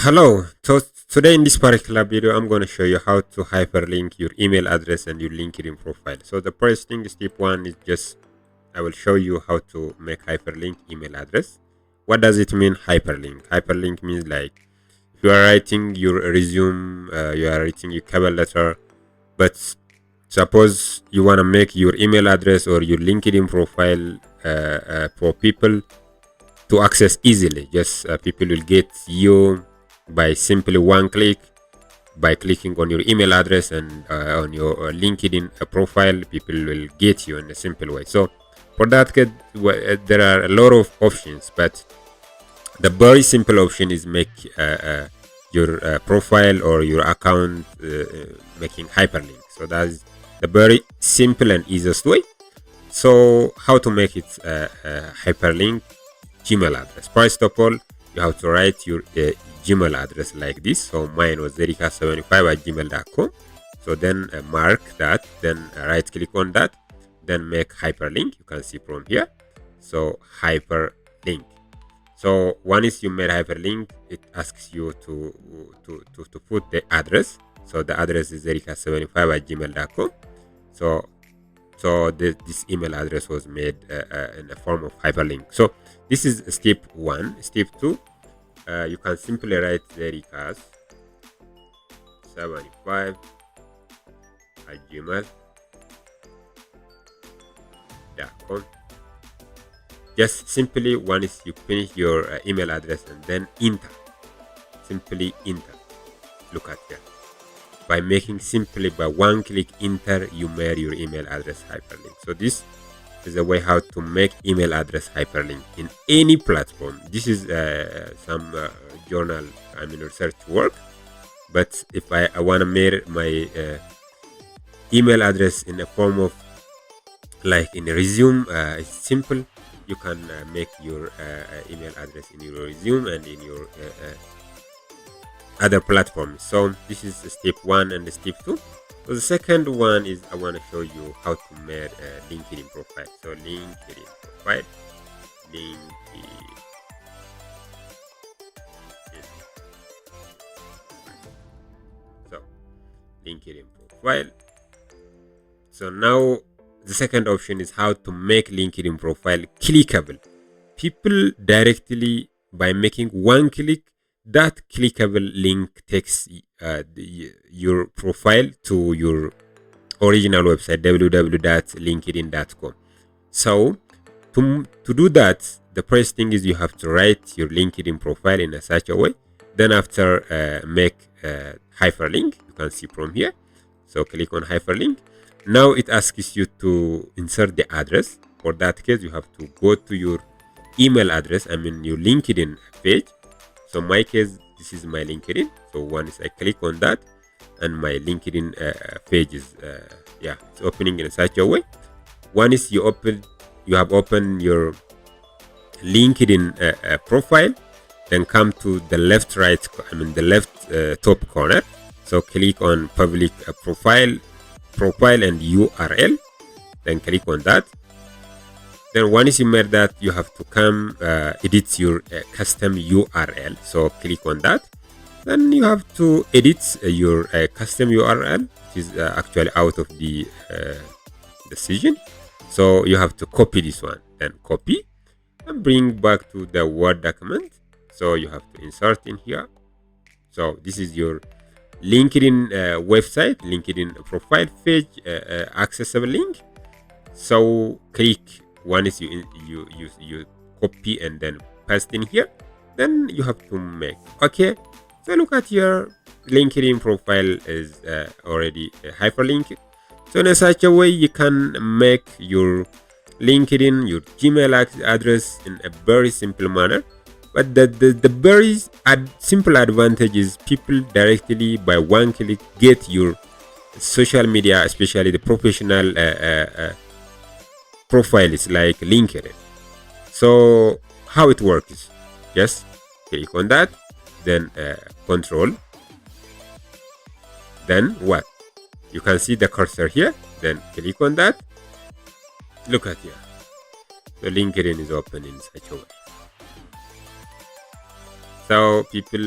Hello. So today in this particular video, I'm going to show you how to hyperlink your email address and your LinkedIn profile. So the first thing, step one, is just I will show you how to make hyperlink email address. What does it mean, hyperlink? Hyperlink means like if you are writing your resume, you are writing your cover letter, but suppose you want to make your email address or your LinkedIn profile for people to access easily. Just people will get you by simply one click, by clicking on your email address and on your LinkedIn profile. People will get you in a simple way. So for that, there are a lot of options, but the very simple option is make your profile or your account making hyperlink. So that is the very simple and easiest way. So how to make it hyperlink Gmail address? First of all, you have to write your Gmail address like this. So mine was zerika75@gmail.com. So then mark that, then right click on that, then make hyperlink. You can see from here. So hyperlink. So once you made hyperlink, it asks you to put the address. So the address is zerika75@gmail.com. So this email address was made in the form of hyperlink. So this is step one. Step two, you can simply write zerika75@gmail.com. Just simply once you finish your email address and then enter. Simply enter. Look at here. By making simply by one click enter, you made your email address hyperlink. So this is a way how to make email address hyperlink in any platform. This is some journal, research work. But if I want to make my email address in a form of like in a resume, it's simple. You can make your email address in your resume and in your other platforms. So this is step one and step two. So the second one is I want to show you how to make a LinkedIn profile. So LinkedIn profile, LinkedIn profile. So now the second option is how to make LinkedIn profile clickable. People directly by making one click, that clickable link takes your profile to your original website www.linkedin.com. So to do that, the first thing is you have to write your LinkedIn profile in such a way. Then after make hyperlink, you can see from here. So click on hyperlink. Now it asks you to insert the address. For that case, you have to go to your email address, your LinkedIn page. So in my case, this is my LinkedIn. So once I click on that, and my LinkedIn page is it's opening in such a way. Once you have opened your LinkedIn profile, then come to the left top corner. So click on public profile and URL. Then click on that. Then once you made that, you have to come edit your custom URL. So click on that. Then you have to edit your custom URL, which is actually out of the decision. So you have to copy this one. Then copy and bring back to the Word document. So you have to insert in here. So this is your LinkedIn website, LinkedIn profile page, accessible link. So click. Once you copy and then paste in here, then you have to make. Okay, so look at your LinkedIn profile is already hyperlinked. So in such a way, you can make your LinkedIn, your Gmail address in a very simple manner. But the very simple advantage is people directly by one click get your social media, especially the professional profile is like LinkedIn. So how it works, just click on that, then control, then what, you can see the cursor here, then click on that. Look at here, the LinkedIn is open in such a way. so people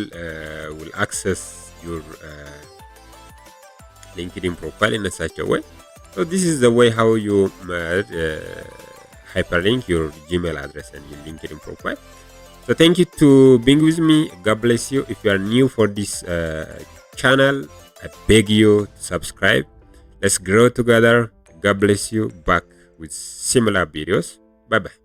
will access your LinkedIn profile in such a way. So this is the way how you hyperlink your Gmail address and your LinkedIn profile. So thank you to being with me. God bless you. If you are new for this channel, I beg you to subscribe. Let's grow together. God bless you. Back with similar videos. Bye bye.